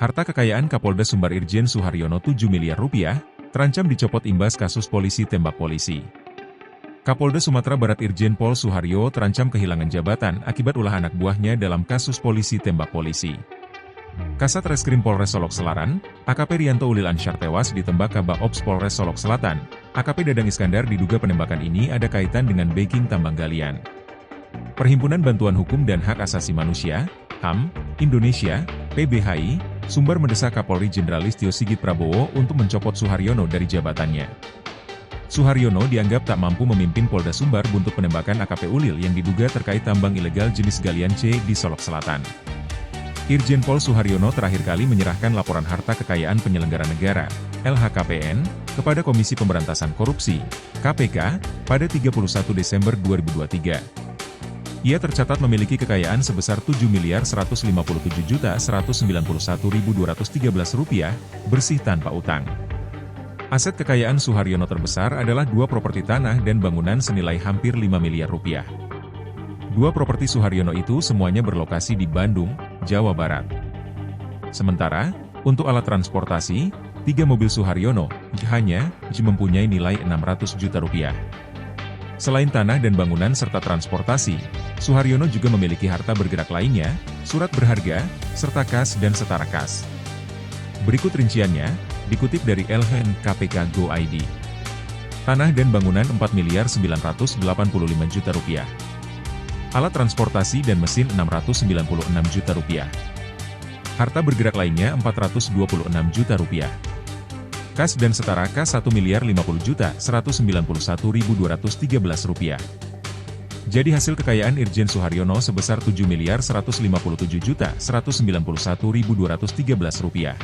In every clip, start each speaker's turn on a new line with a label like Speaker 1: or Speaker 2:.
Speaker 1: Harta kekayaan Kapolda Sumbar Irjen Suharyono 7 miliar rupiah, terancam dicopot imbas kasus polisi tembak polisi. Kapolda Sumatera Barat Irjen Pol Suharyo terancam kehilangan jabatan akibat ulah anak buahnya dalam kasus polisi tembak polisi. Kasat Reskrim Polres Solok Selaran, AKP Rianto Ulil Ansyar tewas ditembak Kabak Ops Polres Solok Selatan. AKP Dadang Iskandar diduga penembakan ini ada kaitan dengan backing tambang galian. Perhimpunan Bantuan Hukum dan Hak Asasi Manusia, HAM, Indonesia, PBHI, Sumbar mendesak Kapolri Jenderal Listio Sigit Prabowo untuk mencopot Suharyono dari jabatannya. Suharyono dianggap tak mampu memimpin Polda Sumbar buntut penembakan AKP Ulil yang diduga terkait tambang ilegal jenis galian C di Solok Selatan. Irjen Pol Suharyono terakhir kali menyerahkan laporan harta kekayaan penyelenggara negara, LHKPN, kepada Komisi Pemberantasan Korupsi, KPK, pada 31 Desember 2023. Ia tercatat memiliki kekayaan sebesar Rp7.157.191.213 bersih tanpa utang. Aset kekayaan Suharyono terbesar adalah 2 properti tanah dan bangunan senilai hampir 5 miliar rupiah. 2 properti Suharyono itu semuanya berlokasi di Bandung, Jawa Barat. Sementara, untuk alat transportasi, 3 mobil Suharyono hanya mempunyai nilai 600 juta rupiah. Selain tanah dan bangunan serta transportasi, Suharyono juga memiliki harta bergerak lainnya, surat berharga, serta kas dan setara kas. Berikut rinciannya, dikutip dari LHKPK.go.id. Tanah dan bangunan 4.985 juta rupiah. Alat transportasi dan mesin 696 juta rupiah. Harta bergerak lainnya 426 juta rupiah. Kas dan setara kas Rp1.050.191.213 rupiah. Jadi hasil kekayaan Irjen Suharyono sebesar Rp7.157.191.213 rupiah.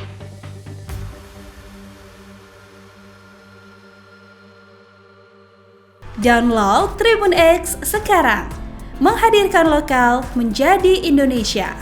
Speaker 2: Download Tribun X sekarang, menghadirkan lokal menjadi Indonesia.